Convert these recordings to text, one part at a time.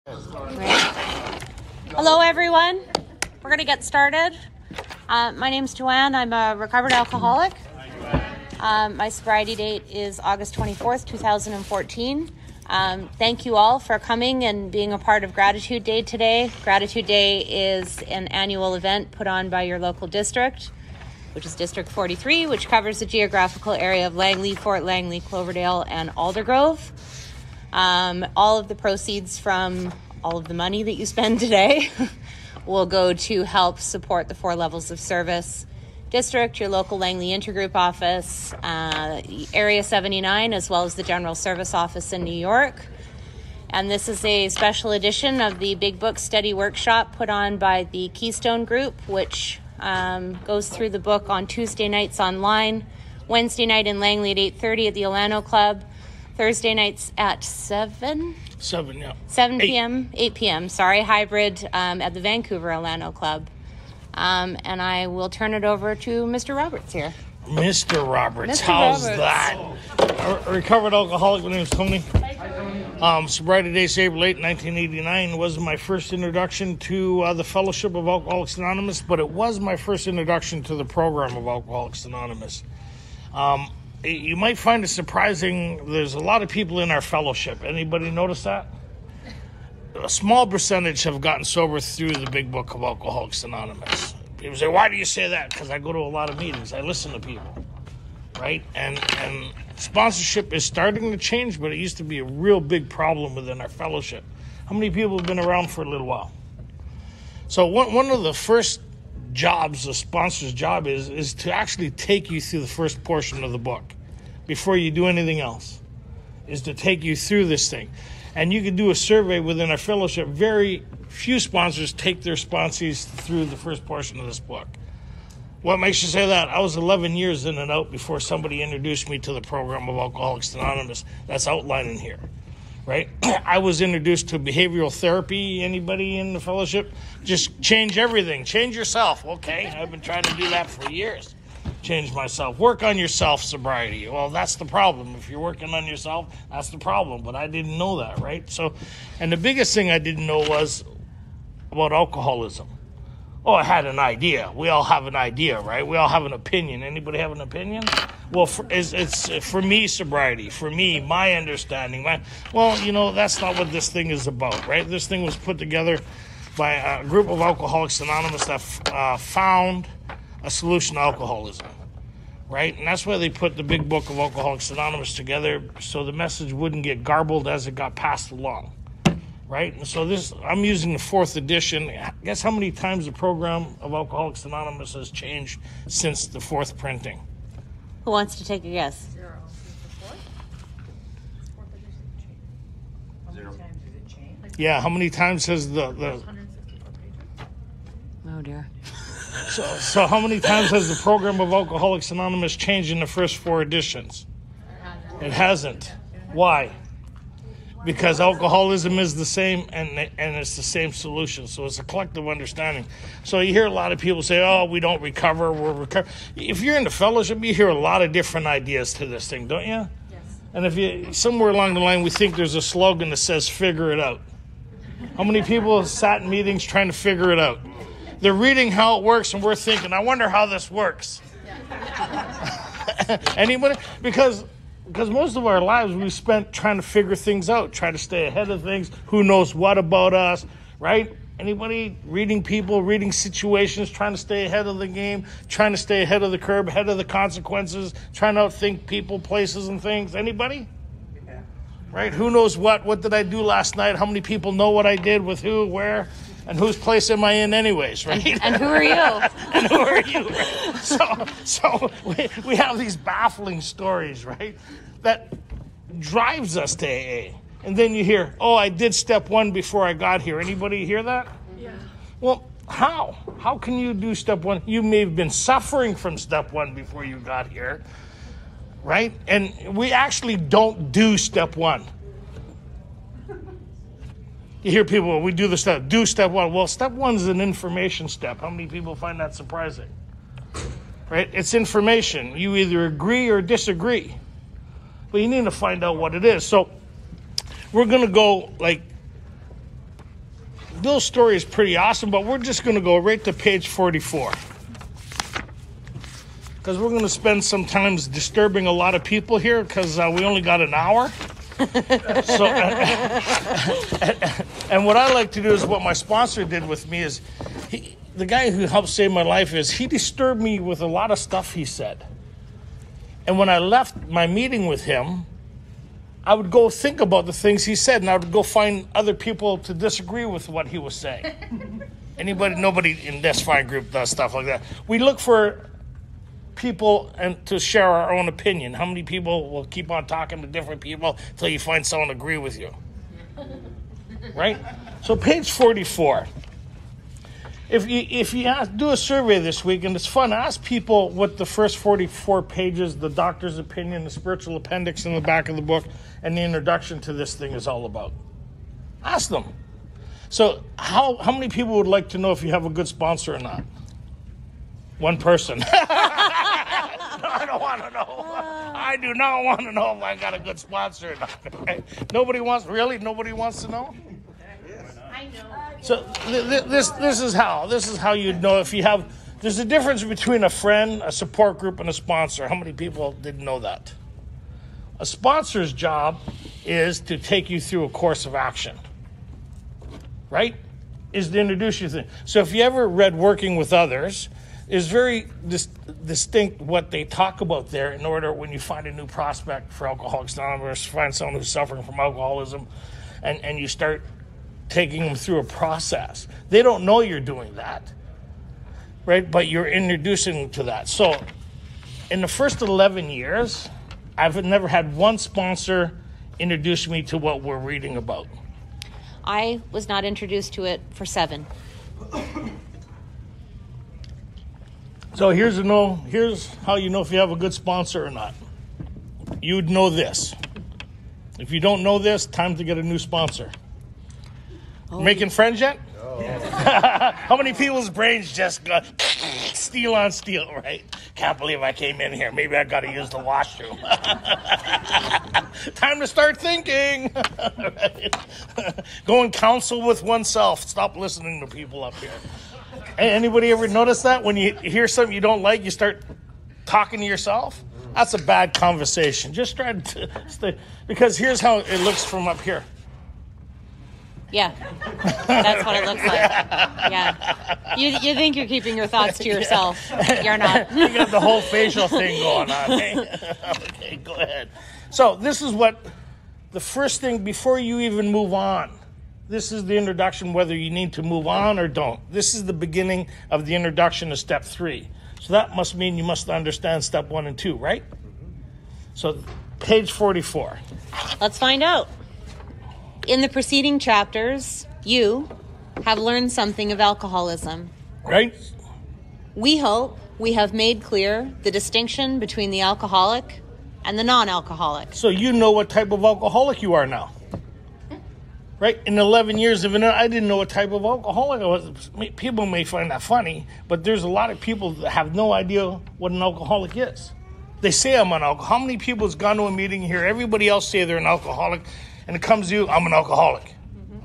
Hello, everyone. We're going to get started. My name's Joanne. I'm a recovered alcoholic. My sobriety date is August 24th, 2014. Thank you all for coming and being a part of Gratitude Day today. Gratitude Day is an annual event put on by your local district, which is District 43, which covers the geographical area of Langley, Fort Langley, Cloverdale, and Aldergrove. All of the proceeds from all of the money that you spend today will go to help support the 4 levels of service district, your local Langley Intergroup office, Area 79, as well as the General Service Office in New York. And this is a special edition of the Big Book Study Workshop put on by the Keystone Group, which goes through the book on Tuesday nights online, Wednesday night in Langley at 8:30 at the Olano Club, Thursday nights at 7 p.m., 8 p.m., hybrid at the Vancouver Olano Club. And I will turn it over to Mr. Roberts here. Mr. Roberts, how's that? A recovered alcoholic, my name is Tony. Sobriety Day saved late 1989 was my first introduction to the Fellowship of Alcoholics Anonymous, but it was my first introduction to the program of Alcoholics Anonymous. You might find it surprising, there's a lot of people in our fellowship. Anybody notice that? A small percentage have gotten sober through the Big Book of Alcoholics Anonymous. People say, why do you say that? Because I go to a lot of meetings. I listen to people, right? And sponsorship is starting to change, but it used to be a real big problem within our fellowship. How many people have been around for a little while? So one of the first jobs, a sponsor's job is to actually take you through the first portion of the book before you do anything else, is to take you through this thing. And you can do a survey within our fellowship. Very few sponsors take their sponsees through the first portion of this book. What makes you say that? I was 11 years in and out before somebody introduced me to the program of Alcoholics Anonymous that's outlined in here, right? I was introduced to behavioral therapy. Anybody in the fellowship? Just change everything. Change yourself. Okay, I've been trying to do that for years. Change myself. Work on your self-sobriety. Well, that's the problem. If you're working on yourself, that's the problem. But I didn't know that, right? So, and the biggest thing I didn't know was about alcoholism. Oh, I had an idea. We all have an idea, right? We all have an opinion. Anybody have an opinion? Well, it's for me, sobriety. For me, my understanding. That's not what this thing is about, right? This thing was put together by a group of Alcoholics Anonymous that found a solution to alcoholism, right? And that's why they put the Big Book of Alcoholics Anonymous together, so the message wouldn't get garbled as it got passed along, right? And so I'm using the 4th edition. Guess how many times the program of Alcoholics Anonymous has changed since the 4th printing? Who wants to take a guess? 0. Fourth edition changed. How many times has it changed? Yeah, how many times has the 164 pages. Oh, dear. So how many times has the program of Alcoholics Anonymous changed in the first 4 editions? It hasn't. Why? Because alcoholism is the same and it's the same solution. So it's a collective understanding. So you hear a lot of people say, oh, we don't recover, we're recover. If you're in the fellowship, you hear a lot of different ideas to this thing, don't you? Yes. And if you somewhere along the line, we think there's a slogan that says, figure it out. How many people have sat in meetings trying to figure it out? They're reading how it works, and we're thinking, I wonder how this works. Anybody? Because most of our lives we spent trying to figure things out, trying to stay ahead of things. Who knows what about us, right? Anybody reading people, reading situations, trying to stay ahead of the game, trying to stay ahead of the curve, ahead of the consequences, trying to outthink people, places, and things. Anybody? Yeah. Right? Who knows what? What did I do last night? How many people know what I did with who, where? And whose place am I in anyways, right? And who are you? And who are you? Right? So we have these baffling stories, right? That drives us to AA. And then you hear, oh, I did step 1 before I got here. Anybody hear that? Yeah. Well, how? How can you do step 1? You may have been suffering from step 1 before you got here, right? And we actually don't do step 1. You hear people, we do step 1. Well, step 1 is an information step. How many people find that surprising? Right? It's information. You either agree or disagree. But you need to find out what it is. So we're going to go like Bill's story is pretty awesome, but we're just going to go right to page 44. Because we're going to spend some time disturbing a lot of people here because we only got an hour. So, and what I like to do is what my sponsor did with me is, the guy who helped save my life is, he disturbed me with a lot of stuff he said. And when I left my meeting with him, I would go think about the things he said, and I would go find other people to disagree with what he was saying. Nobody in this fine group does stuff like that. We look for people and to share our own opinion. How many people will keep on talking to different people until you find someone to agree with you? Right? So page 44. If you do a survey this week, and it's fun, ask people what the first 44 pages, the doctor's opinion, the spiritual appendix in the back of the book, and the introduction to this thing is all about. Ask them. So how many people would like to know if you have a good sponsor or not? One person. No, I don't want to know. I do not want to know if I got a good sponsor or not. Nobody wants to know? I know. So this is how you'd know if you have. There's a difference between a friend, a support group, and a sponsor. How many people didn't know that? A sponsor's job is to take you through a course of action, right? Is to introduce you to things. So if you ever read Working with Others, it's very distinct what they talk about there in order when you find a new prospect for Alcoholics Anonymous, find someone who's suffering from alcoholism, and you start taking them through a process. They don't know you're doing that, right? But you're introducing them to that. So in the first 11 years, I've never had one sponsor introduce me to what we're reading about. I was not introduced to it for 7. So here's how you know if you have a good sponsor or not. You'd know this. If you don't know this, time to get a new sponsor. Making friends yet? Oh. How many people's brains just got steel on steel, right? Can't believe I came in here. Maybe I got to use the washroom. Time to start thinking. Right? Go and counsel with oneself. Stop listening to people up here. Anybody ever notice that? When you hear something you don't like, you start talking to yourself? That's a bad conversation. Just try to stay. Because here's how it looks from up here. Yeah, that's what it looks like. Yeah, you think you're keeping your thoughts to yourself. You're not. You got the whole facial thing going on. Eh? Okay, go ahead. So this is what the first thing before you even move on. This is the introduction, whether you need to move on or don't. This is the beginning of the introduction to step 3. So that must mean you must understand step 1 and 2, right? So page 44. Let's find out. In the preceding chapters, you have learned something of alcoholism. Right? We hope we have made clear the distinction between the alcoholic and the non-alcoholic. So you know what type of alcoholic you are now. Right? In 11 years of it, I didn't know what type of alcoholic I was. People may find that funny, but there's a lot of people that have no idea what an alcoholic is. They say I'm an alcoholic. How many people has gone to a meeting here? Everybody else say they're an alcoholic. And it comes to you, I'm an alcoholic. Mm-hmm.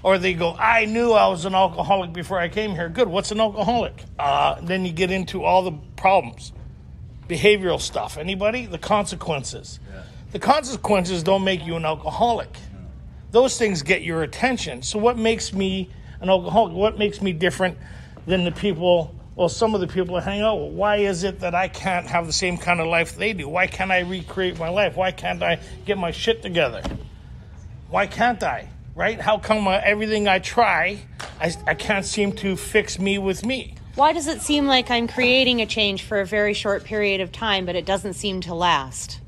Or they go, I knew I was an alcoholic before I came here. Good, what's an alcoholic? Then you get into all the problems. Behavioral stuff. Anybody? The consequences. Yeah. The consequences don't make you an alcoholic. No. Those things get your attention. So what makes me an alcoholic? What makes me different than the people, well, some of the people I hang out with? Why is it that I can't have the same kind of life they do? Why can't I recreate my life? Why can't I get my shit together? Why can't I, right? How come everything I try, I can't seem to fix me with me? Why does it seem like I'm creating a change for a very short period of time, but it doesn't seem to last?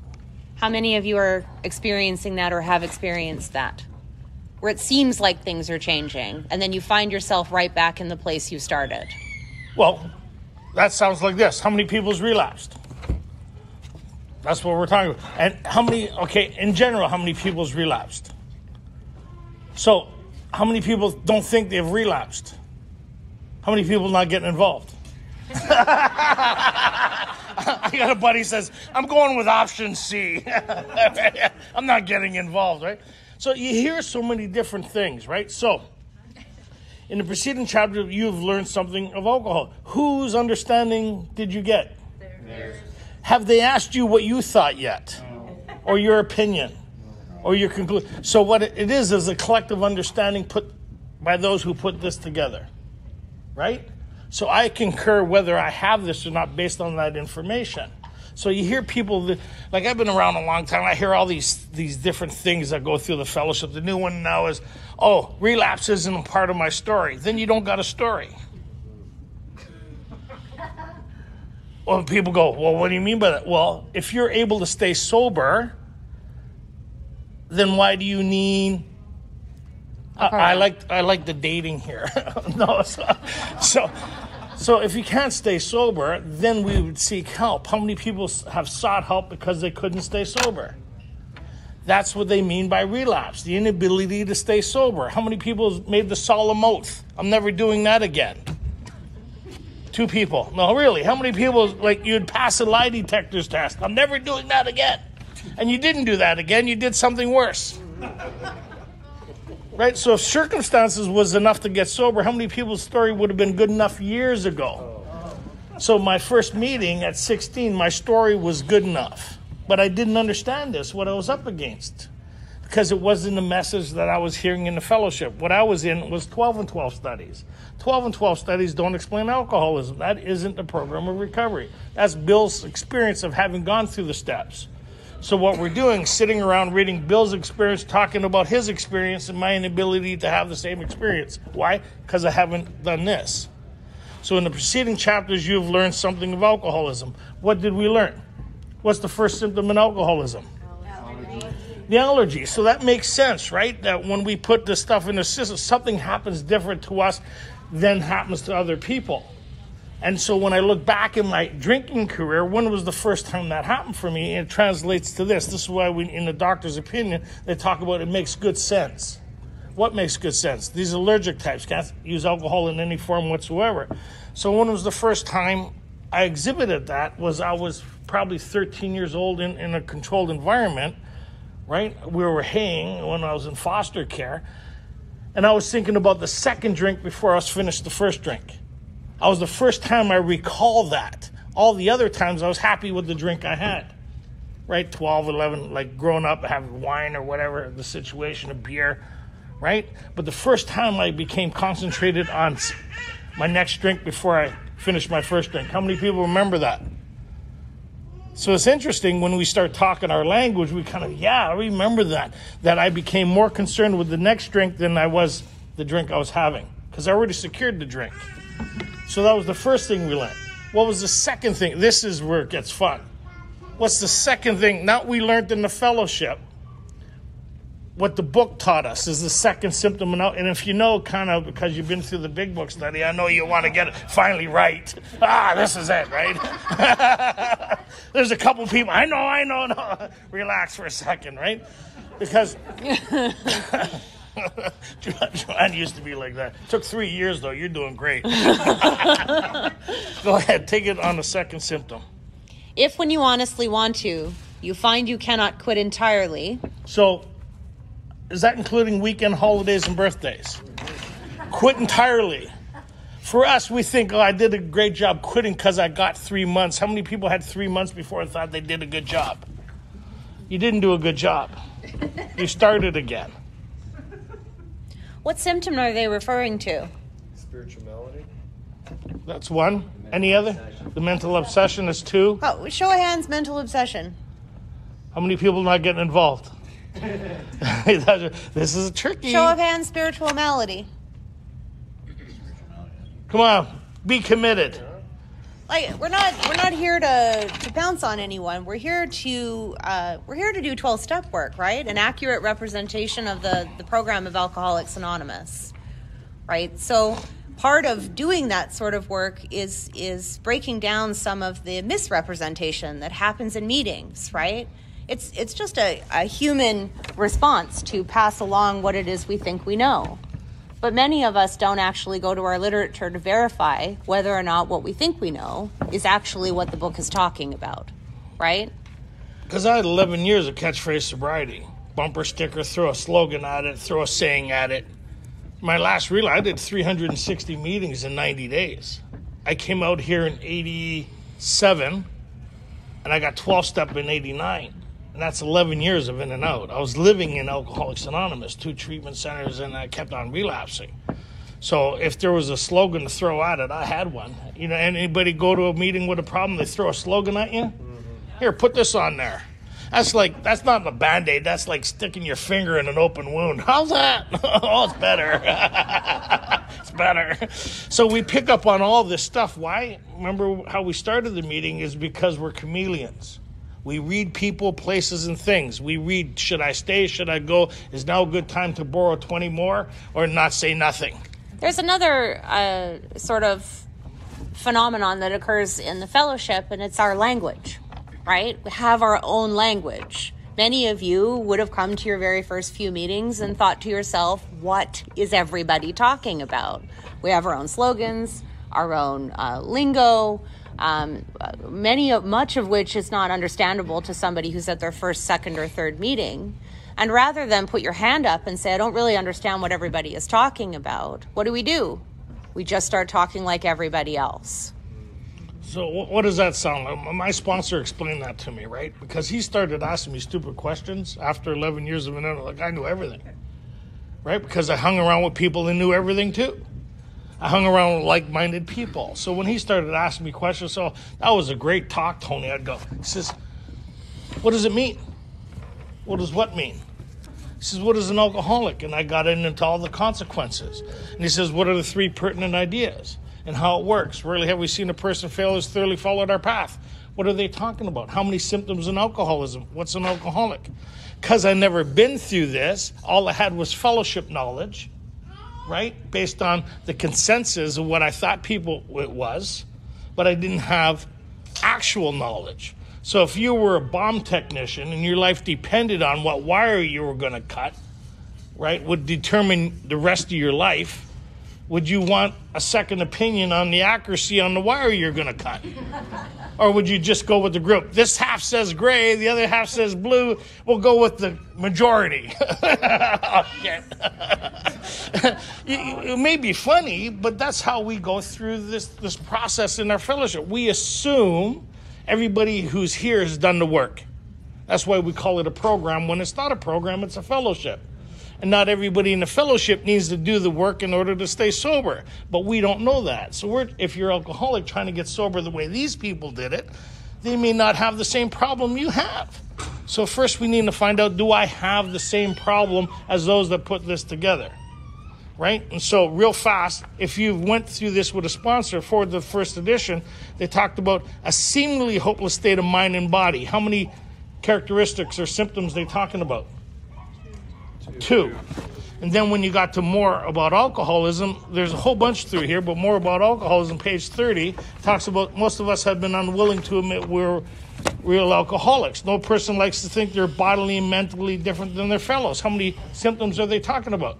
How many of you are experiencing that or have experienced that? Where it seems like things are changing, and then you find yourself right back in the place you started. Well, that sounds like this. How many people's relapsed? That's what we're talking about. And in general, how many people's relapsed? So, how many people don't think they've relapsed? How many people not getting involved? I got a buddy who says, I'm going with option C. I'm not getting involved, right? So you hear so many different things, right? So, In the preceding chapter, you've learned something of alcohol. Whose understanding did you get? Theirs. Have they asked you what you thought yet? Or your opinion? Or your conclusion? So what it is a collective understanding put by those who put this together. Right? So I concur whether I have this or not based on that information. So you hear people, like I've been around a long time, I hear all these different things that go through the fellowship. The new one now is, oh, relapse isn't a part of my story. Then you don't got a story. Well, people go, well, what do you mean by that? Well, if you're able to stay sober, then why do you need... I like the dating here. No, so if you can't stay sober, then we would seek help. How many people have sought help because they couldn't stay sober? That's what they mean by relapse, the inability to stay sober. How many people made the solemn oath? I'm never doing that again. 2 people. No, really. How many people, like, you'd pass a lie detector's test? I'm never doing that again. And you didn't do that again. You did something worse. Right? So if circumstances was enough to get sober, how many people's story would have been good enough years ago? So my first meeting at 16, my story was good enough. But I didn't understand this, what I was up against. Because it wasn't the message that I was hearing in the fellowship. What I was in was 12 and 12 studies. 12 and 12 studies don't explain alcoholism. That isn't the program of recovery. That's Bill's experience of having gone through the steps. So what we're doing, sitting around reading Bill's experience, talking about his experience and my inability to have the same experience. Why? Because I haven't done this. So in the preceding chapters, you've learned something of alcoholism. What did we learn? What's the first symptom in alcoholism? The allergy. So that makes sense, right? That when we put this stuff in the system, something happens different to us than happens to other people. And so when I look back in my drinking career, when was the first time that happened for me? It translates to this. This is why in the doctor's opinion, they talk about it makes good sense. What makes good sense? These allergic types can't use alcohol in any form whatsoever. So when was the first time I exhibited that? I was probably 13 years old in a controlled environment, right? We were haying when I was in foster care. And I was thinking about the second drink before I was finished the first drink. I was the first time I recall that. All the other times I was happy with the drink I had. Right? 12, 11, like growing up, having wine or whatever, the situation of beer. Right? But the first time I became concentrated on my next drink before I finished my first drink. How many people remember that? So it's interesting when we start talking our language, we kind of, I remember that. That I became more concerned with the next drink than I was the drink I was having. Because I already secured the drink. So that was the first thing we learned. What was the second thing? This is where it gets fun. What's the second thing? Not we learned in the fellowship. What the book taught us is the second symptom. And if you know, kind of, because you've been through the big book study, I know you want to get it finally right. This is it, right? There's a couple people. I know. No. Relax for a second, right? Because... Joanne used to be like that. Took 3 years, though. You're doing great. Go ahead. Take it on the second symptom. If when you honestly want to, you find you cannot quit entirely. So, is that including weekend holidays and birthdays? Quit entirely. For us, we think, I did a great job quitting because I got 3 months. How many people had 3 months before I thought they did a good job? You didn't do a good job. You started again. What symptom are they referring to? Spiritual malady. That's one. Any other? The mental obsession is 2. Oh, show of hands, mental obsession. How many people are not getting involved? This is tricky. Show of hands, spiritual malady. Come on, be committed. Like we're not here to bounce on anyone. We're here to do 12-step work, right? An accurate representation of the program of Alcoholics Anonymous, right? So part of doing that sort of work is breaking down some of the misrepresentation that happens in meetings, right? It's just a human response to pass along what it is we think we know. But many of us don't actually go to our literature to verify whether or not what we think we know is actually what the book is talking about, right? Because I had 11 years of catchphrase sobriety. Bumper sticker, throw a slogan at it, throw a saying at it. My last relapse, I did 360 meetings in 90 days. I came out here in 87, and I got 12-step in 89. And that's 11 years of in and out. I was living in Alcoholics Anonymous, 2 treatment centers, and I kept on relapsing. So if there was a slogan to throw at it, I had one. You know, anybody go to a meeting with a problem, they throw a slogan at you? Here, put this on there. That's not a Band-Aid. That's like sticking your finger in an open wound. How's that? Oh, it's better. It's better. So we pick up on all this stuff. Why? Remember how we started the meeting is because we're chameleons. We read people, places, and things. We read, should I stay? Should I go? Is now a good time to borrow 20 more or not say nothing? There's another sort of phenomenon that occurs in the fellowship, and it's our language, right? We have our own language. Many of you would have come to your very first few meetings and thought to yourself, what is everybody talking about? We have our own slogans, our own lingo, much of which is not understandable to somebody who's at their first, second, or third meeting. And rather than put your hand up and say, I don't really understand what everybody is talking about, what do? We just start talking like everybody else. So what does that sound like? My sponsor explained that to me, right? Because he started asking me stupid questions after 11 years of an like I knew everything, right? Because I hung around with people that knew everything too. I hung around with like-minded people. So when he started asking me questions, so that was a great talk, Tony. I'd go, he says, what does it mean? What does what mean? He says, what is an alcoholic? And I got into all the consequences. And he says, what are the 3 pertinent ideas and how it works? Rarely have we seen a person fail who's thoroughly followed our path. What are they talking about? How many symptoms in alcoholism? What's an alcoholic? Because I never been through this, all I had was fellowship knowledge, right? Based on the consensus of what I thought people it was, but I didn't have actual knowledge. So if you were a bomb technician and your life depended on what wire you were going to cut, right, would determine the rest of your life, would you want a second opinion on the accuracy on the wire you're going to cut? Or would you just go with the group? This half says gray, the other half says blue. We'll go with the majority. It may be funny, but that's how we go through this process in our fellowship. We assume everybody who's here has done the work. That's why we call it a program. When it's not a program, it's a fellowship. And not everybody in the fellowship needs to do the work in order to stay sober. But we don't know that. So if you're alcoholic trying to get sober the way these people did it, they may not have the same problem you have. So first we need to find out, do I have the same problem as those that put this together? Right? And so real fast, if you went through this with a sponsor for the first edition, they talked about a seemingly hopeless state of mind and body. How many characteristics or symptoms they talking about? 2. And then when you got to more about alcoholism, there's a whole bunch through here, but more about alcoholism, page 30, talks about most of us have been unwilling to admit we're real alcoholics. No person likes to think they're bodily and mentally different than their fellows. How many symptoms are they talking about?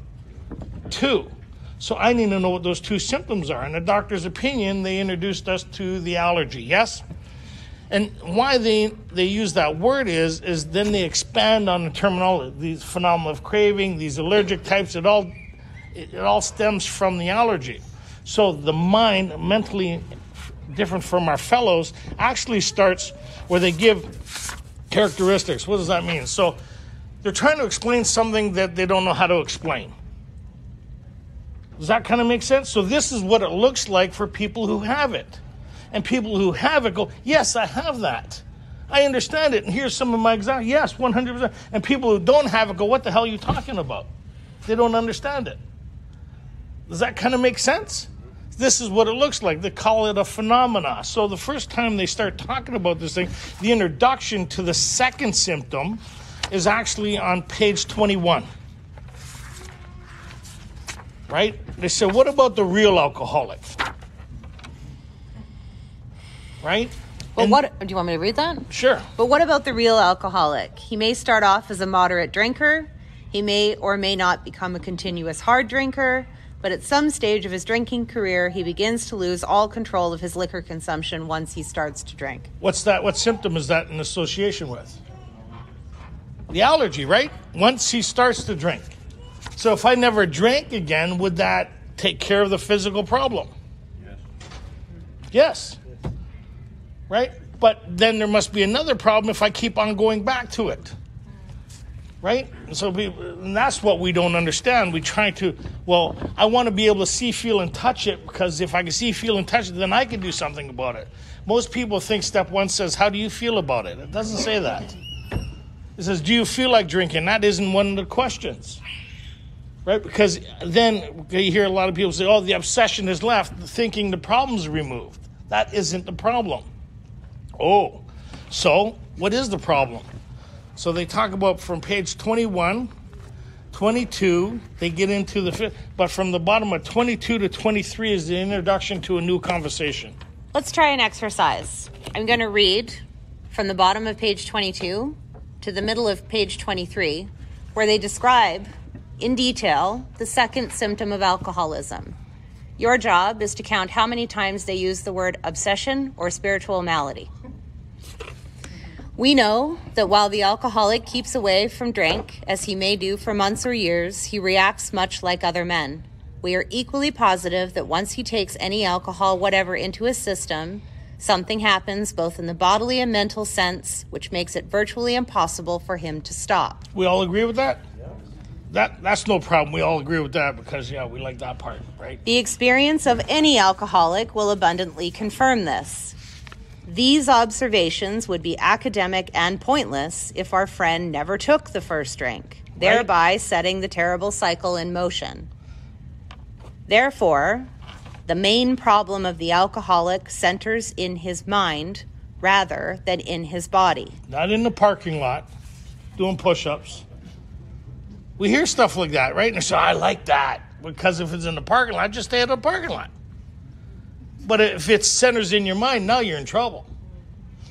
2. So I need to know what those 2 symptoms are. In the doctor's opinion, they introduced us to the allergy, yes? And why they use that word is then they expand on the terminology, these phenomena of craving, these allergic types, it all stems from the allergy. So the mind, mentally different from our fellows, actually starts where they give characteristics. What does that mean? So they're trying to explain something that they don't know how to explain. Does that kind of make sense? So this is what it looks like for people who have it. And people who have it go, yes, I have that. I understand it. And here's some of my examples. Yes, 100%. And people who don't have it go, what the hell are you talking about? They don't understand it. Does that kind of make sense? This is what it looks like. They call it a phenomena. So the first time they start talking about this thing, the introduction to the second symptom is actually on page 21. Right? They said, what about the real alcoholic? Right? But what, do you want me to read that? Sure. But what about the real alcoholic? He may start off as a moderate drinker. He may or may not become a continuous hard drinker. But at some stage of his drinking career, he begins to lose all control of his liquor consumption once he starts to drink. What's that? What symptom is that in association with? The allergy, right? Once he starts to drink. So if I never drank again, would that take care of the physical problem? Yes. Right? But then there must be another problem if I keep on going back to it. Right? So and that's what we don't understand. We try to, well, I want to be able to see, feel, and touch it, because if I can see, feel, and touch it, then I can do something about it. Most people think step one says, how do you feel about it? It doesn't say that. It says, do you feel like drinking? That isn't one of the questions. Right? Because then you hear a lot of people say, oh, the obsession is left, thinking the problem's removed. That isn't the problem. Oh, so what is the problem? So they talk about from page 21, 22, they get into but from the bottom of 22 to 23 is the introduction to a new conversation. Let's try an exercise. I'm going to read from the bottom of page 22 to the middle of page 23, where they describe in detail the second symptom of alcoholism. Your job is to count how many times they use the word obsession or spiritual malady. We know that while the alcoholic keeps away from drink, as he may do for months or years, he reacts much like other men. We are equally positive that once he takes any alcohol whatever into his system, something happens both in the bodily and mental sense, which makes it virtually impossible for him to stop. We all agree with that? That's no problem. We all agree with that because, yeah, we like that part, right? The experience of any alcoholic will abundantly confirm this. These observations would be academic and pointless if our friend never took the first drink, thereby setting the terrible cycle in motion. Therefore, the main problem of the alcoholic centers in his mind rather than in his body. Not in the parking lot doing push-ups. We hear stuff like that, right? And they say, I like that, because if it's in the parking lot, just stay at the parking lot. But if it centers in your mind, now you're in trouble.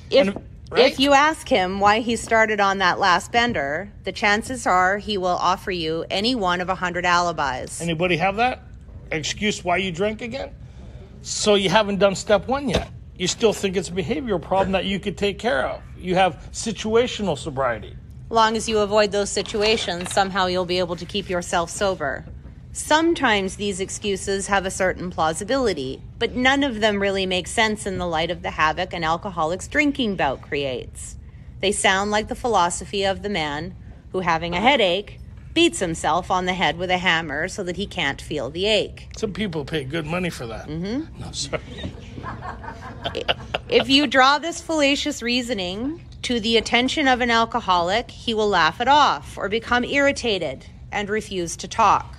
If you ask him why he started on that last bender, the chances are he will offer you any one of 100 alibis. Anybody have that? Excuse why you drink again? So you haven't done step one yet. You still think it's a behavioral problem that you could take care of. You have situational sobriety. Long as you avoid those situations, somehow you'll be able to keep yourself sober. Sometimes these excuses have a certain plausibility, but none of them really make sense in the light of the havoc an alcoholic's drinking bout creates. They sound like the philosophy of the man who, having a headache, beats himself on the head with a hammer so that he can't feel the ache. Some people pay good money for that. Mm-hmm. No, sorry. If you draw this fallacious reasoning to the attention of an alcoholic, he will laugh it off or become irritated and refuse to talk.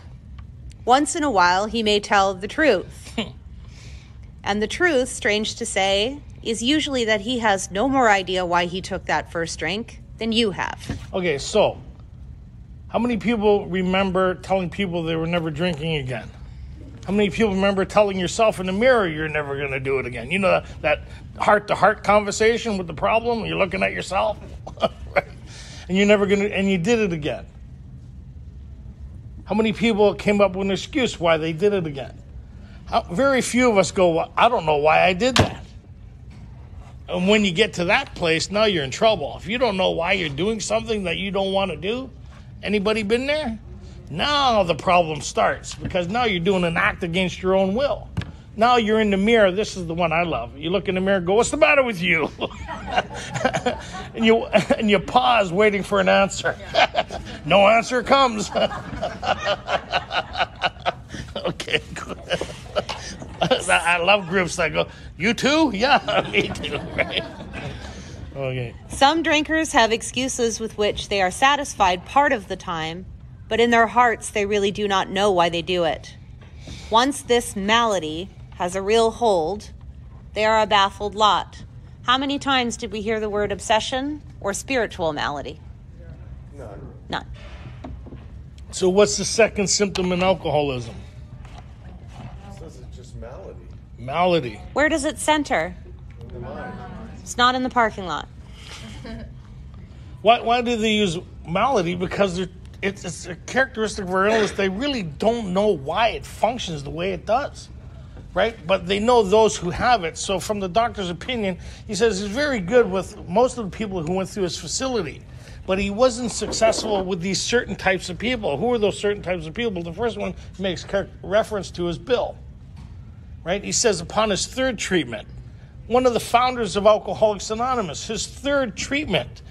Once in a while, he may tell the truth. And the truth, strange to say, is usually that he has no more idea why he took that first drink than you have. Okay, so how many people remember telling people they were never drinking again? How many people remember telling yourself in the mirror you're never going to do it again? You know that heart-to-heart conversation with the problem? You're looking at yourself, right? And you're never going to, and you did it again. How many people came up with an excuse why they did it again? Very few of us go, well, I don't know why I did that. And when you get to that place, now you're in trouble. If you don't know why you're doing something that you don't want to do, anybody been there? Now the problem starts, because now you're doing an act against your own will. Now you're in the mirror. This is the one I love. You look in the mirror and go, what's the matter with you? and you pause waiting for an answer. No answer comes. Okay, good. I love groups that go, you too? Yeah, me too, right? Okay. Some drinkers have excuses with which they are satisfied part of the time, but in their hearts they really do not know why they do it. Once this malady has a real hold, they are a baffled lot. How many times did we hear the word obsession or spiritual malady? None. So what's the second symptom in alcoholism? It says it's just malady. Malady. Where does it center? In the mind. It's not in the parking lot. Why do they use malady? Because it's a characteristic of our illness. They really don't know why it functions the way it does, right? But they know those who have it. So from the doctor's opinion, he says it's very good with most of the people who went through his facility. But he wasn't successful with these certain types of people. Who are those certain types of people? The first one he makes reference to is Bill, right? He says upon his third treatment, one of the founders of Alcoholics Anonymous, his third treatment,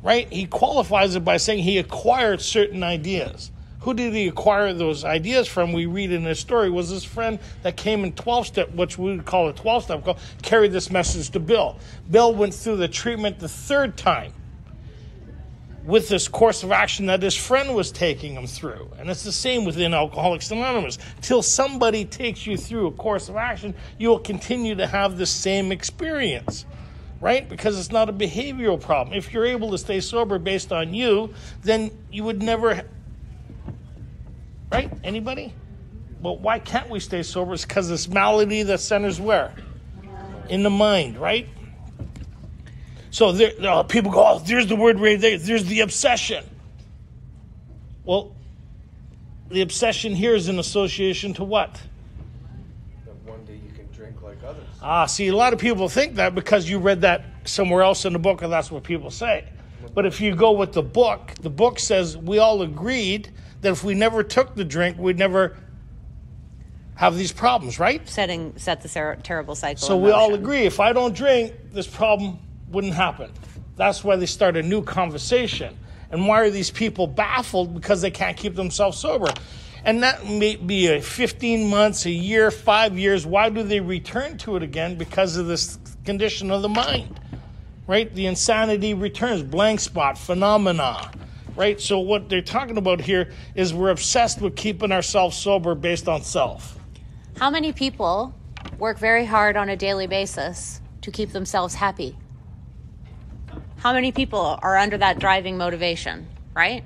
right? He qualifies it by saying he acquired certain ideas. Who did he acquire those ideas from? We read in his story was his friend that came in 12-step, which we would call a 12-step call, carried this message to Bill. Bill went through the treatment the third time with this course of action that his friend was taking him through. And it's the same within Alcoholics Anonymous. Till somebody takes you through a course of action, you will continue to have the same experience, right? Because it's not a behavioral problem. If you're able to stay sober based on you, then you would never, right? Anybody? Well, why can't we stay sober? It's because this malady that centers where? In the mind, right? So there, people go, oh, there's the word right there. There's the obsession. Well, the obsession here is in association to what? That one day you can drink like others. See, a lot of people think that because you read that somewhere else in the book, and that's what people say. But if you go with the book says we all agreed that if we never took the drink, we'd never have these problems, right? Set the terrible cycle. So we all agree, if I don't drink, this problem wouldn't happen. That's why they start a new conversation. And why are these people baffled? Because they can't keep themselves sober. And that may be 15 months, a year, 5 years. Why do they return to it again? Because of this condition of the mind, right? The insanity returns, blank spot, phenomena, right? So what they're talking about here is we're obsessed with keeping ourselves sober based on self. How many people work very hard on a daily basis to keep themselves happy? How many people are under that driving motivation, right?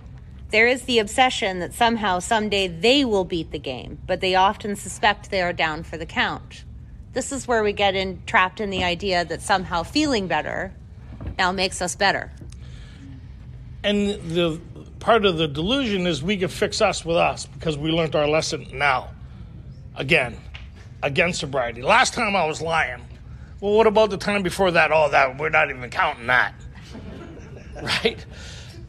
There is the obsession that somehow, someday they will beat the game, but they often suspect they are down for the count. This is where we get trapped in the idea that somehow feeling better now makes us better. And the part of the delusion is we can fix us with us because we learned our lesson now. Again, against sobriety. Last time I was lying. Well, what about the time before that? Oh, that we're not even counting that. Right?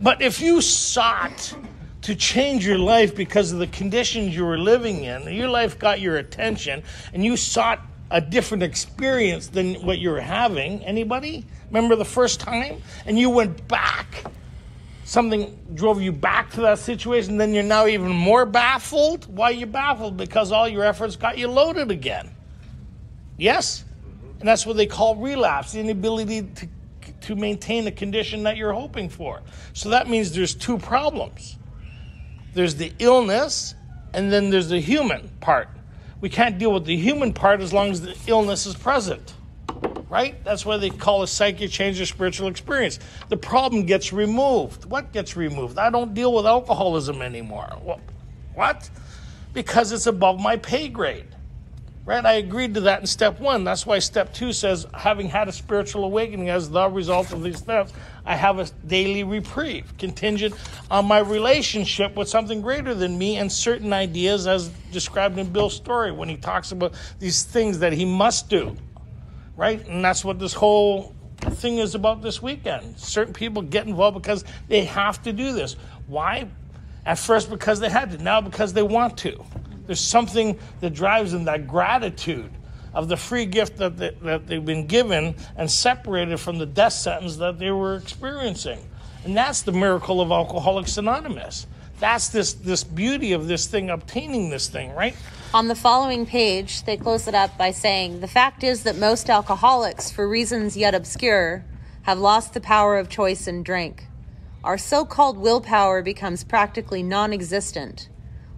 But if you sought to change your life because of the conditions you were living in, your life got your attention, and you sought a different experience than what you were having. Anybody? Remember the first time? And you went back. Something drove you back to that situation, then you're now even more baffled. Why are you baffled? Because all your efforts got you loaded again. Yes? And that's what they call relapse, the inability to maintain the condition that you're hoping for. So that means there's two problems. There's the illness, and then there's the human part. We can't deal with the human part as long as the illness is present, right? That's why they call it psychic change or spiritual experience. The problem gets removed. What gets removed? I don't deal with alcoholism anymore. Well, what? Because it's above my pay grade. Right? I agreed to that in step 1. That's why step 2 says, having had a spiritual awakening as the result of these steps, I have a daily reprieve, contingent on my relationship with something greater than me and certain ideas as described in Bill's story when he talks about these things that he must do. Right? And that's what this whole thing is about this weekend. Certain people get involved because they have to do this. Why? At first because they had to, now because they want to. There's something that drives them, that gratitude of the free gift that they've been given and separated from the death sentence that they were experiencing. And that's the miracle of Alcoholics Anonymous. That's this beauty of this thing, obtaining this thing, right? On the following page, they close it up by saying, the fact is that most alcoholics, for reasons yet obscure, have lost the power of choice in drink. Our so-called willpower becomes practically non-existent.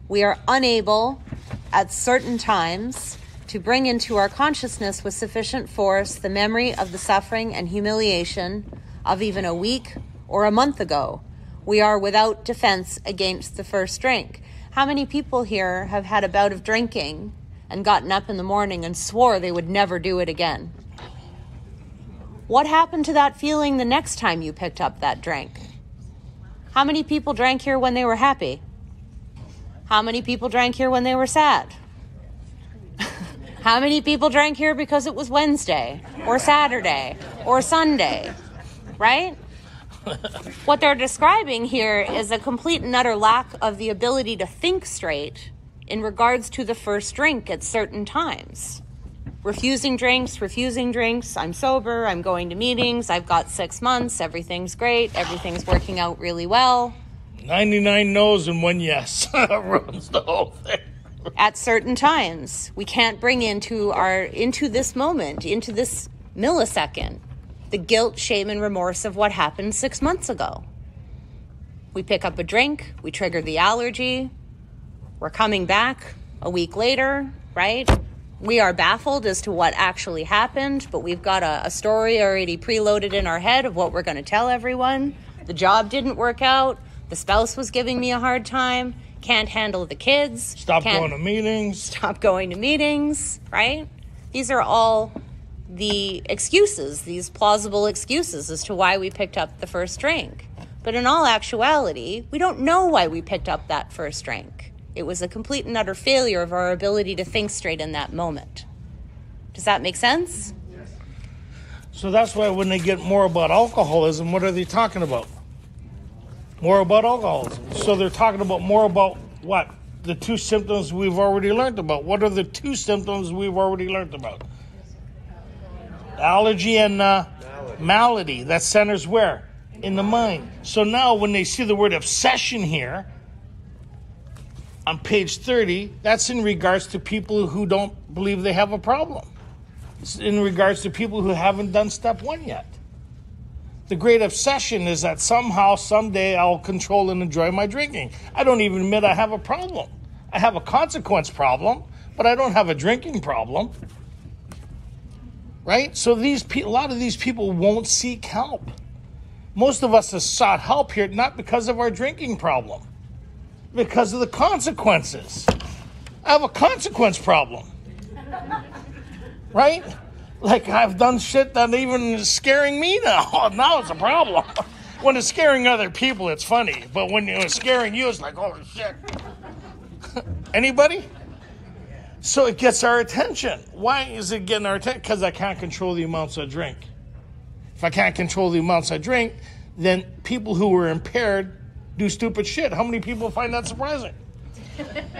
We are unable, at certain times, to bring into our consciousness with sufficient force the memory of the suffering and humiliation of even a week or a month ago. We are without defense against the first drink. How many people here have had a bout of drinking and gotten up in the morning and swore they would never do it again? What happened to that feeling the next time you picked up that drink? How many people drank here when they were happy? How many people drank here when they were sad? How many people drank here because it was Wednesday or Saturday or Sunday, right? What they're describing here is a complete and utter lack of the ability to think straight in regards to the first drink at certain times. Refusing drinks, I'm sober, I'm going to meetings, I've got 6 months, everything's great, everything's working out really well. 99 no's and 1 yes ruins the whole thing. At certain times, we can't bring into this moment, into this millisecond, the guilt, shame, and remorse of what happened 6 months ago. We pick up a drink, we trigger the allergy, we're coming back a week later, right? We are baffled as to what actually happened, but we've got a story already preloaded in our head of what we're going to tell everyone. The job didn't work out. The spouse was giving me a hard time. Can't handle the kids. Stop going to meetings, right? These are all the excuses, these plausible excuses as to why we picked up the first drink. But in all actuality, we don't know why we picked up that first drink. It was a complete and utter failure of our ability to think straight in that moment. Does that make sense? So that's why when they get more about alcoholism, what are they talking about? More about alcoholism. So they're talking about more about what? The 2 symptoms we've already learned about. What are the 2 symptoms we've already learned about? Allergy and malady. That centers where? In the mind. So now when they see the word obsession here, on page 30, that's in regards to people who don't believe they have a problem. It's in regards to people who haven't done step 1 yet. The great obsession is that somehow, someday, I'll control and enjoy my drinking. I don't even admit I have a problem. I have a consequence problem, but I don't have a drinking problem. Right? So a lot of these people won't seek help. Most of us have sought help here not because of our drinking problem, because of the consequences. I have a consequence problem. Right? Like I've done shit that even is scaring me now. Now it's a problem. When it's scaring other people, it's funny. But when it's scaring you, it's like, holy shit. Anybody? So it gets our attention. Why is it getting our attention? Because I can't control the amounts I drink. If I can't control the amounts I drink, then people who are impaired do stupid shit. How many people find that surprising?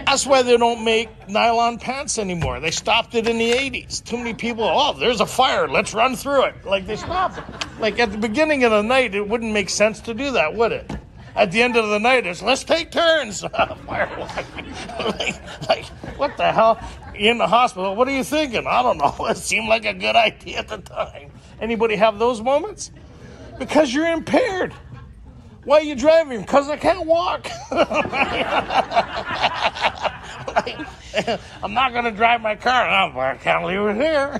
That's why they don't make nylon pants anymore. They stopped it in the 80s. Too many people, oh, there's a fire, let's run through it. Like they stopped it. Like at the beginning of the night, it wouldn't make sense to do that, would it? At the end of the night, it's let's take turns. Firewalking. like, what the hell? You're in the hospital, what are you thinking? I don't know. It seemed like a good idea at the time. Anybody have those moments? Because you're impaired. Why are you driving? Because I can't walk. I'm not going to drive my car. No, I can't leave it here.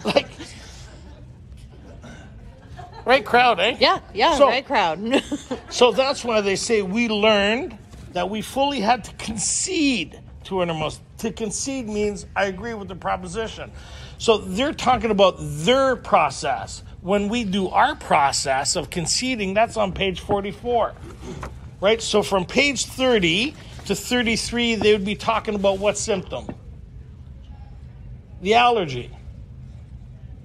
Like, right crowd, eh? Yeah, so, right crowd. So that's why they say we learned that we fully had to concede to innermost. To concede means I agree with the proposition. So they're talking about their process. When we do our process of conceding, that's on page 44, right? So from page 30 to 33, they would be talking about what symptom? The allergy,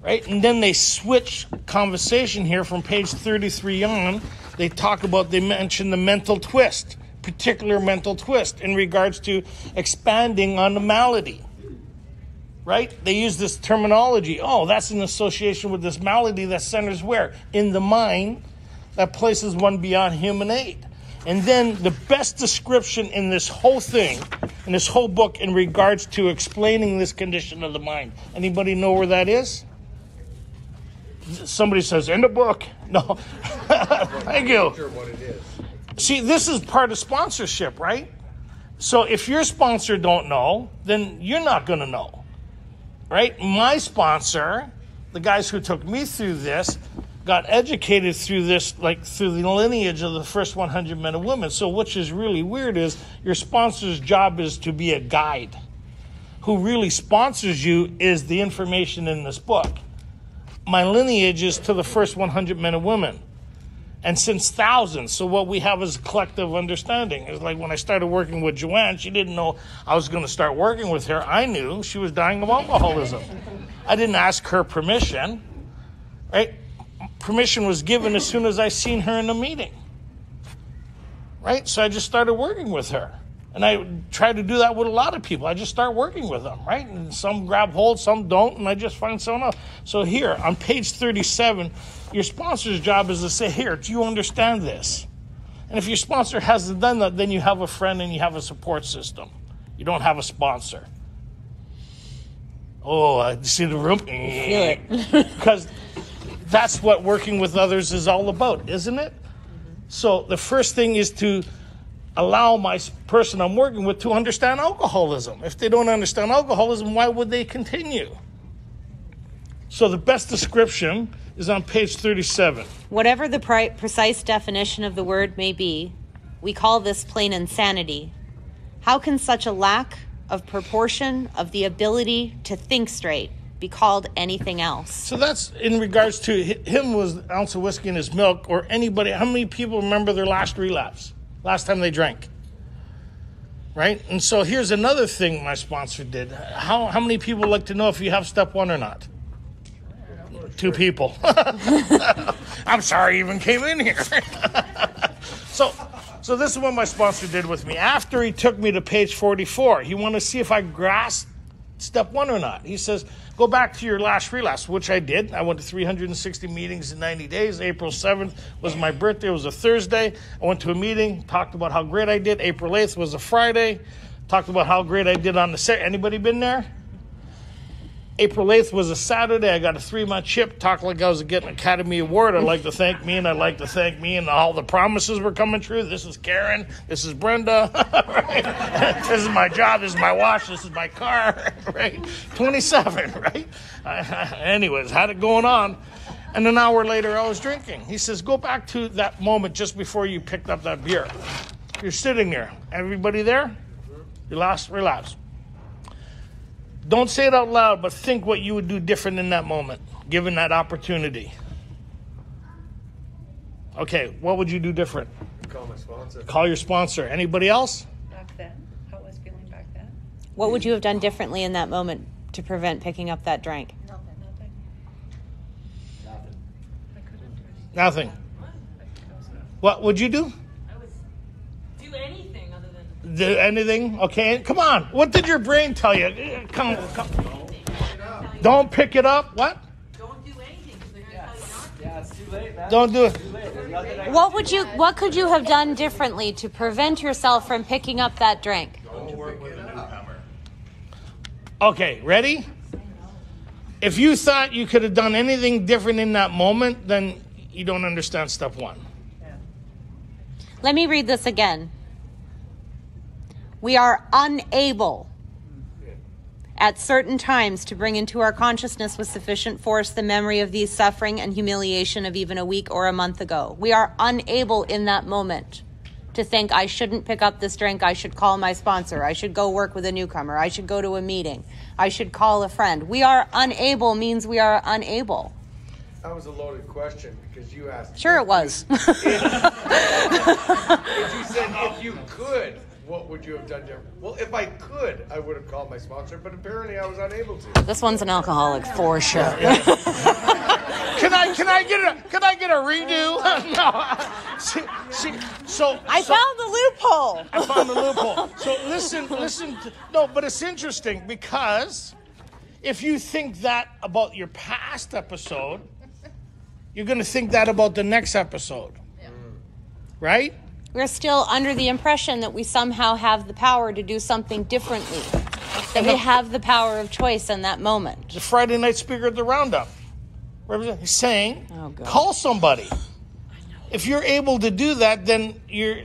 right? And then they switch conversation here from page 33 on. They mention the mental twist, particular mental twist in regards to expanding on the malady. Right? They use this terminology. Oh, that's in association with this malady that centers where? In the mind, that places one beyond human aid. And then the best description in this whole thing, in this whole book, in regards to explaining this condition of the mind. Anybody know where that is? Somebody says, in the book. No. Thank you. I'm not sure what it is. See, this is part of sponsorship, right? So if your sponsor don't know, then you're not going to know. Right? My sponsor, the guys who took me through this, got educated through this, like through the lineage of the first 100 men and women. So which is really weird is your sponsor's job is to be a guide. Who really sponsors you is the information in this book. My lineage is to the first 100 men and women. And since thousands, so what we have is a collective understanding. It's like when I started working with Joanne, she didn't know I was going to start working with her. I knew she was dying of alcoholism. I didn't ask her permission, right? permission was given as soon as I seen her in the meeting. Right? So I just started working with her. And I try to do that with a lot of people. I just start working with them, right? And some grab hold, some don't, and I just find someone else. So here, on page 37, your sponsor's job is to say, here, do you understand this? And if your sponsor hasn't done that, then you have a friend and you have a support system. You don't have a sponsor. Oh, I see the room? Feel it. Because that's what working with others is all about, isn't it? So the first thing is to allow my person I'm working with to understand alcoholism. If they don't understand alcoholism, why would they continue? So the best description is on page 37. Whatever the precise definition of the word may be, we call this plain insanity. How can such a lack of proportion of the ability to think straight be called anything else? So that's in regards to him was an ounce of whiskey in his milk, or anybody. How many people remember their last relapse? Last time they drank? Right? And so here's another thing my sponsor did. How many people like to know if you have step 1 or not? 2 people. I'm sorry I even came in here. So this is what my sponsor did with me. After he took me to page 44, he wanted to see if I grasped step 1 or not. He says, go back to your last relapse, which I did. I went to 360 meetings in 90 days. April 7th was my birthday. It was a Thursday. I went to a meeting, talked about how great I did. April 8th was a Friday. Talked about how great I did on the Saturday. Anybody been there? April 8th was a Saturday. I got a 3-month chip. Talked like I was getting an Academy Award. I'd like to thank me, and I'd like to thank me, and all the promises were coming true. This is Karen. This is Brenda. Right? This is my job. This is my watch. This is my car. Right? 27, right? Anyways, had it going on. And an hour later, I was drinking. He says, go back to that moment just before you picked up that beer. You're sitting there. Everybody there? Your last relapse. Don't say it out loud, but think what you would do different in that moment, given that opportunity. Okay, what would you do different? Call my sponsor. Call your sponsor. Anybody else? Back then, how it was feeling back then? What would you have done differently in that moment to prevent picking up that drink? Nothing. I couldn't do anything. Nothing. What would you do? I would do anything other than Do anything? Okay, come on. What did your brain tell you? Come. Don't pick it up. What? don't do anything because they're going to tell you not to. Yeah, it's too late, man. Don't do it. Too late. There's nothing I can What could you have done differently to prevent yourself from picking up that drink? Okay, ready? If you thought you could have done anything different in that moment, then you don't understand step 1. Let me read this again. We are unable at certain times to bring into our consciousness with sufficient force the memory of the suffering and humiliation of even a week or a month ago. We are unable in that moment to think, I shouldn't pick up this drink, I should call my sponsor, I should go work with a newcomer, I should go to a meeting, I should call a friend. We are unable means we are unable. That was a loaded question because you asked. Sure it was. If you said if you could, what would you have done different? Well, if I could, I would have called my sponsor, but apparently I was unable to. This one's an alcoholic for sure. Can I get a redo? No. See, so I found the loophole. I found the loophole. So listen. No, but it's interesting because if you think that about your past episode, you're going to think that about the next episode. Yeah. Right? We're still under the impression that we somehow have the power to do something differently. That we have the power of choice in that moment. The Friday night speaker at the Roundup. He's saying, God. call somebody. If you're able to do that, then you're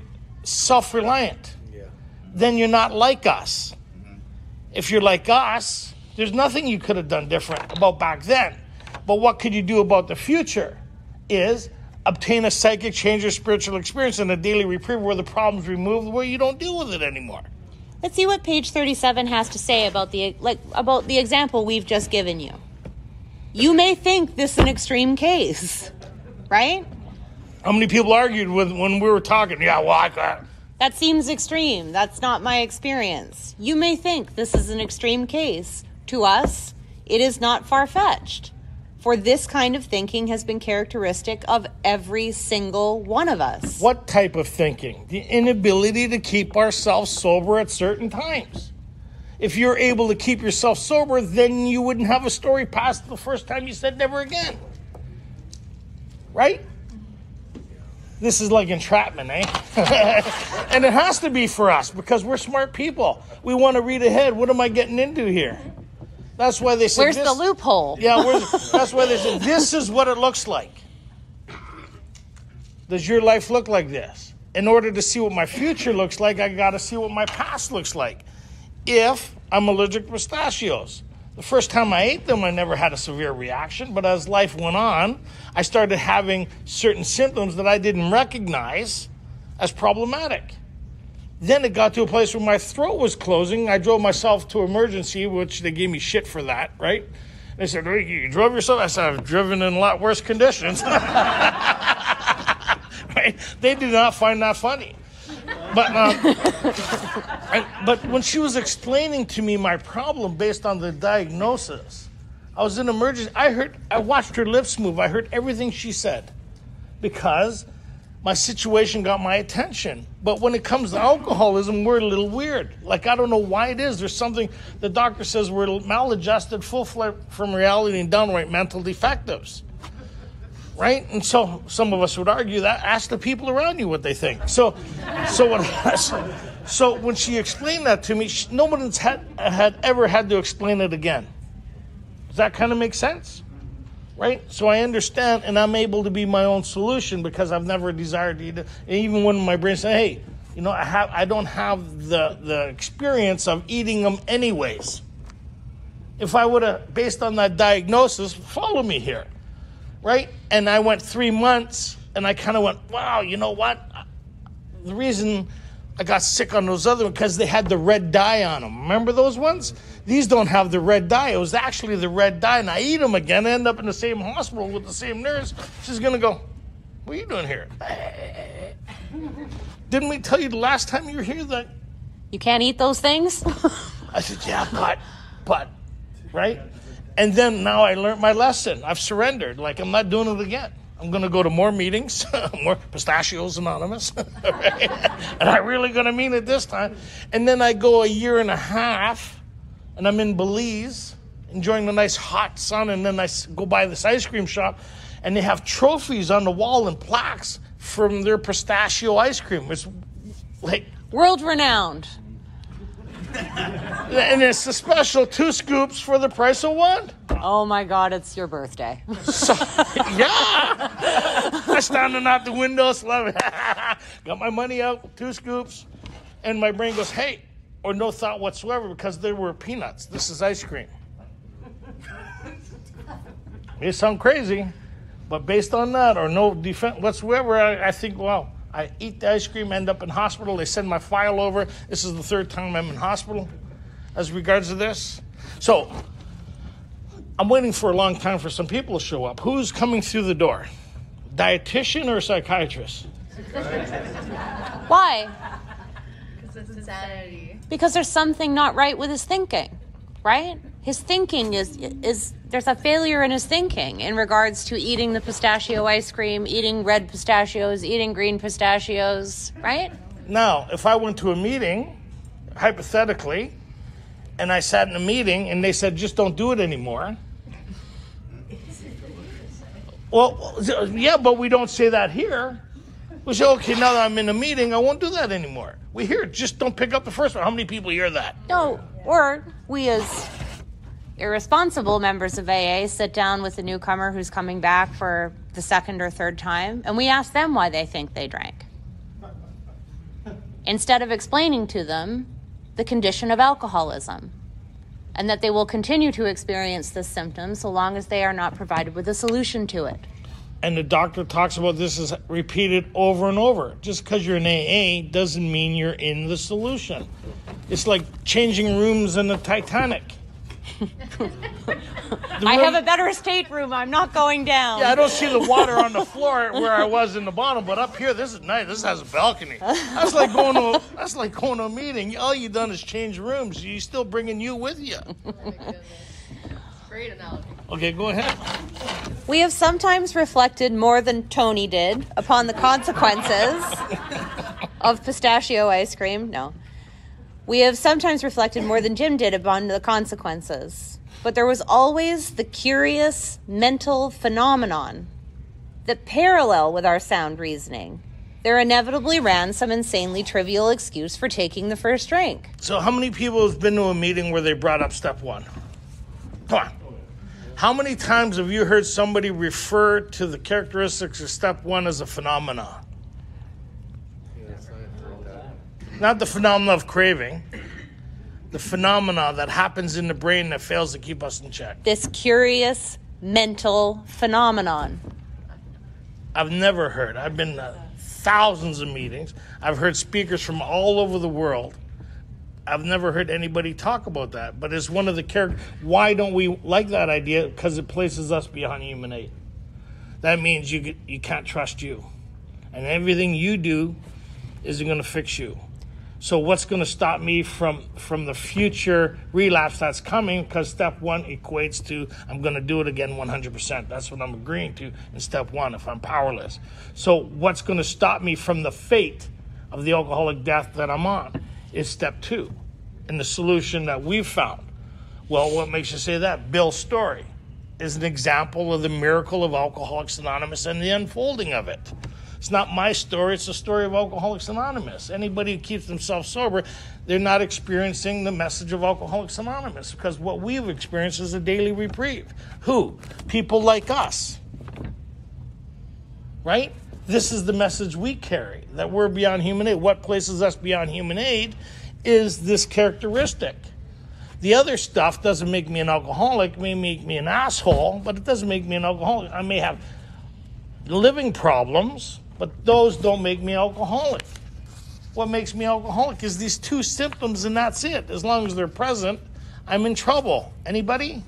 self-reliant. Yeah. Then you're not like us. If you're like us, there's nothing you could have done different about back then. But what could you do about the future is obtain a psychic change or spiritual experience and a daily reprieve where the problem's removed, where you don't deal with it anymore. Let's see what page 37 has to say about the example we've just given you. You may think this is an extreme case, right? How many people argued when we were talking? Yeah, well, I got... That seems extreme. That's not my experience. You may think this is an extreme case. To us, it is not far-fetched. for this kind of thinking has been characteristic of every single one of us. What type of thinking? The inability to keep ourselves sober at certain times. If you're able to keep yourself sober, then you wouldn't have a story past the first time you said never again. Right? This is like entrapment, eh? And it has to be for us because we're smart people. We want to read ahead. What am I getting into here? That's why they said Where's the loophole? Yeah, that's why they said this is what it looks like. Does your life look like this? In order to see what my future looks like, I got to see what my past looks like. If I'm allergic to pistachios. The first time I ate them, I never had a severe reaction, but as life went on, I started having certain symptoms that I didn't recognize as problematic. Then it got to a place where my throat was closing. I drove myself to emergency, which they gave me shit for that, right? They said, you drove yourself? I said, I've driven in a lot worse conditions. Right? They did not find that funny. But when she was explaining to me my problem based on the diagnosis, I was in emergency. I watched her lips move. I heard everything she said because my situation got my attention. But when it comes to alcoholism, we're a little weird. Like, I don't know why it is. There's something, the doctor says we're maladjusted, full from reality, and downright mental defectives. Right? And so some of us would argue that. Ask the people around you what they think. So when she explained that to me, no one had ever had to explain it again. Does that kind of make sense? Right? So I understand, and I'm able to be my own solution because I've never desired to eat it. And even when my brain said, hey, I don't have the experience of eating them anyways. If I would have, based on that diagnosis, follow me here. Right? And I went 3 months, and I kind of went, wow, you know what? The reason I got sick on those other ones, because they had the red dye on them. Remember those ones? These don't have the red dye. It was actually the red dye, and I eat them again, I end up in the same hospital with the same nurse. She's going to go, what are you doing here? Didn't we tell you the last time you were here that... You can't eat those things? I said, yeah, but, right? And then now I learned my lesson. I've surrendered. Like, I'm not doing it again. I'm going to go to more meetings, more Pistachios Anonymous. Right? And I'm really going to mean it this time. And then I go a year and a half, and I'm in Belize, enjoying the nice hot sun, and then I go by this ice cream shop, and they have trophies on the wall and plaques from their pistachio ice cream. It's like... World-renowned. And it's a special 2 scoops for the price of 1. Oh my God, it's your birthday. So, yeah. I'm standing out the window, got my money out, 2 scoops. And my brain goes, hey, or no thought whatsoever because they were peanuts. This is ice cream. It sounds crazy, but based on that or no defense whatsoever, I think, wow. I eat the ice cream, end up in hospital. They send my file over. This is the 3rd time I'm in hospital as regards to this. So I'm waiting for a long time for some people to show up. Who's coming through the door? Dietitian or psychiatrist? Why? Because it's insanity. Because there's something not right with his thinking, right? His thinking is there's a failure in his thinking in regards to eating the pistachio ice cream, eating red pistachios, eating green pistachios, right? Now, if I went to a meeting, hypothetically, and I sat in a meeting and they said, just don't do it anymore. Well, yeah, but we don't say that here. We say, okay, now that I'm in a meeting, I won't do that anymore. We hear it, just don't pick up the first one. How many people hear that? No, or we as irresponsible members of AA sit down with a newcomer who's coming back for the 2nd or 3rd time, and we ask them why they think they drank. Instead of explaining to them the condition of alcoholism, and that they will continue to experience this symptom so long as they are not provided with a solution to it. And the doctor talks about this is repeated over and over. Just because you're in AA doesn't mean you're in the solution. It's like changing rooms in the Titanic. I have a better stateroom. I'm not going down. Yeah, I don't see the water on the floor where I was in the bottom, but up here, this is nice. This has a balcony. That's like going to a meeting. All you done is change rooms. You're still bringing you with you. Great analogy. Okay, go ahead. We have sometimes reflected more than Tony did upon the consequences of pistachio ice cream. No. We have sometimes reflected more than Jim did upon the consequences. But there was always the curious mental phenomenon that parallel with our sound reasoning. There inevitably ran some insanely trivial excuse for taking the first drink. So how many people have been to a meeting where they brought up step one? Come on. How many times have you heard somebody refer to the characteristics of step one as a phenomena? Not the phenomena of craving. The phenomena that happens in the brain that fails to keep us in check. This curious mental phenomenon. I've never heard. I've been to thousands of meetings. I've heard speakers from all over the world. I've never heard anybody talk about that. But it's one of the characters. Why don't we like that idea? Because it places us beyond human aid. That means you can't trust you. And everything you do isn't going to fix you. So what's going to stop me from the future relapse that's coming? Because step one equates to I'm going to do it again 100%. That's what I'm agreeing to in step one if I'm powerless. So what's going to stop me from the fate of the alcoholic death that I'm on is step two and the solution that we've found. Well, what makes you say that? Bill's story is an example of the miracle of Alcoholics Anonymous and the unfolding of it. It's not my story, it's the story of Alcoholics Anonymous. Anybody who keeps themselves sober, they're not experiencing the message of Alcoholics Anonymous because what we've experienced is a daily reprieve. Who? People like us. Right? This is the message we carry, that we're beyond human aid. What places us beyond human aid is this characteristic. The other stuff doesn't make me an alcoholic, it may make me an asshole, but it doesn't make me an alcoholic. I may have living problems, but those don't make me alcoholic. What makes me alcoholic is these two symptoms, and that's it. As long as they're present, I'm in trouble. Anybody?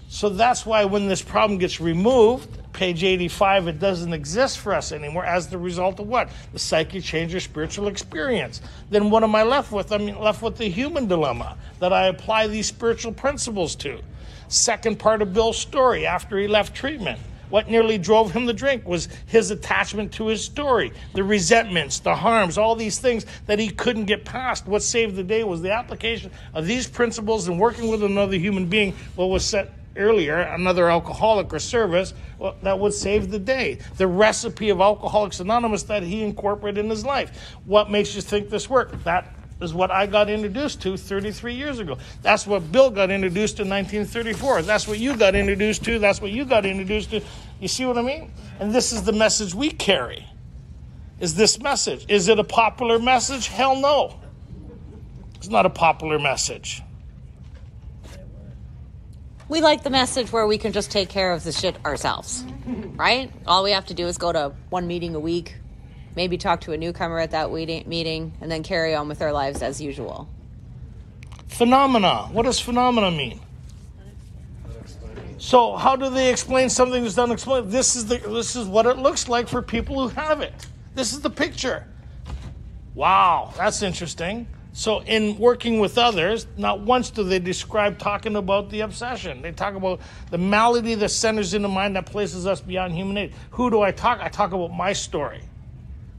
So that's why when this problem gets removed, page 85, it doesn't exist for us anymore as the result of what? The psychic change or spiritual experience. Then what am I left with? I'm left with the human dilemma that I apply these spiritual principles to. Second part of Bill's story after he left treatment. What nearly drove him to drink was his attachment to his story, the resentments, the harms, all these things that he couldn't get past. What saved the day was the application of these principles and working with another human being, what was said earlier, another alcoholic or service, well, that would save the day. The recipe of Alcoholics Anonymous that he incorporated in his life. What makes you think this worked? That is what I got introduced to 33 years ago. That's what Bill got introduced to in 1934. That's what you got introduced to. That's what you got introduced to. You see what I mean? And this is the message we carry. Is this message. Is it a popular message? Hell no. It's not a popular message. We like the message where we can just take care of the shit ourselves, right? All we have to do is go to one meeting a week, maybe talk to a newcomer at that meeting, and then carry on with our lives as usual. Phenomena. What does phenomena mean? So how do they explain something that's unexplained? This is what it looks like for people who have it. This is the picture. Wow, that's interesting. So in working with others, not once do they describe talking about the obsession. They talk about the malady that centers in the mind that places us beyond human aid. Who do I talk? I talk about my story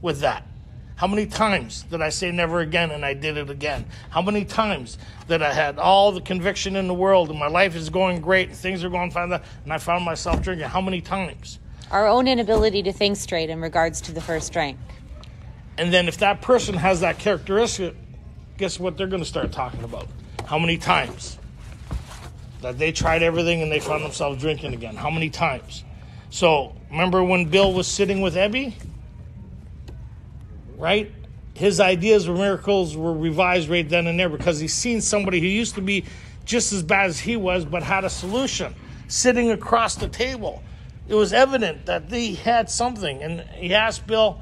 with that. How many times did I say never again and I did it again? How many times that I had all the conviction in the world and my life is going great and things are going fine and I found myself drinking? How many times? Our own inability to think straight in regards to the first drink. And then if that person has that characteristic, guess what they're going to start talking about? How many times that they tried everything and they found themselves drinking again? How many times? So remember when Bill was sitting with Ebby? Right? His ideas of miracles were revised right then and there because he's seen somebody who used to be just as bad as he was but had a solution sitting across the table. It was evident that he had something. And he asked Bill,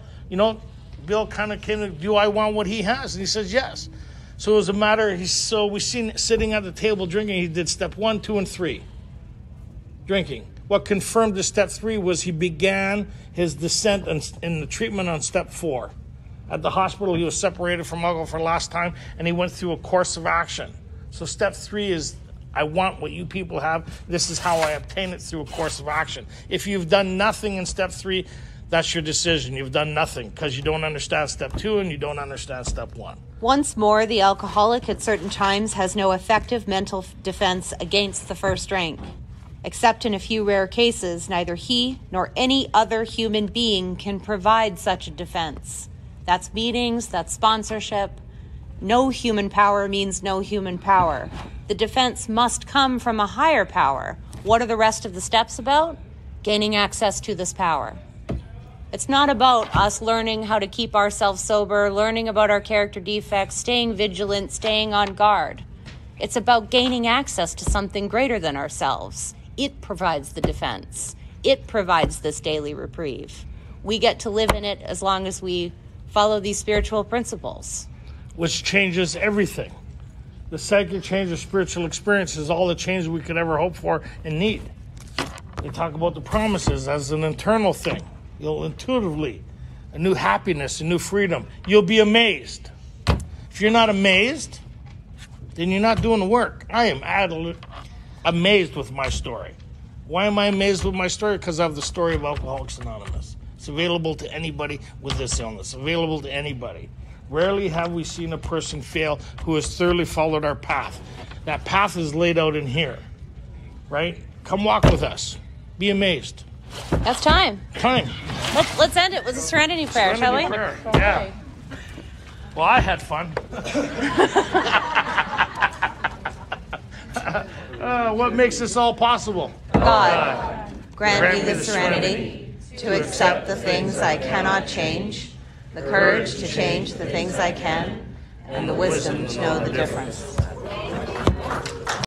Bill kind of came, do I want what he has? And he says, yes. So it was a matter, so we seen sitting at the table drinking, he did step 1, 2, and 3. Drinking. What confirmed the step 3 was he began his descent in the treatment on step 4. At the hospital, he was separated from alcohol for the last time, and he went through a course of action. So step 3 is I want what you people have. This is how I obtain it through a course of action. If you've done nothing in step 3, that's your decision. You've done nothing because you don't understand step 2 and you don't understand step 1. Once more, the alcoholic at certain times has no effective mental defense against the first drink. Except in a few rare cases, neither he nor any other human being can provide such a defense. That's meetings, that's sponsorship. No human power means no human power. The defense must come from a higher power. What are the rest of the steps about? Gaining access to this power. It's not about us learning how to keep ourselves sober, learning about our character defects, staying vigilant, staying on guard. It's about gaining access to something greater than ourselves. It provides the defense. It provides this daily reprieve. We get to live in it as long as we follow these spiritual principles. Which changes everything. The psychic change of spiritual experience is all the change we could ever hope for and need. They talk about the promises as an internal thing. You'll intuitively, a new happiness, a new freedom. You'll be amazed. If you're not amazed, then you're not doing the work. I am amazed with my story. Why am I amazed with my story? Because I have the story of Alcoholics Anonymous. It's available to anybody with this illness, available to anybody. Rarely have we seen a person fail who has thoroughly followed our path. That path is laid out in here, right? Come walk with us. Be amazed. That's time. Time. Let's end it with a serenity prayer, shall we? Prayer. Yeah. Well, I had fun. What makes this all possible? God, grant me the serenity to accept the things I cannot change, the courage to change the things I can, and the wisdom to know the difference.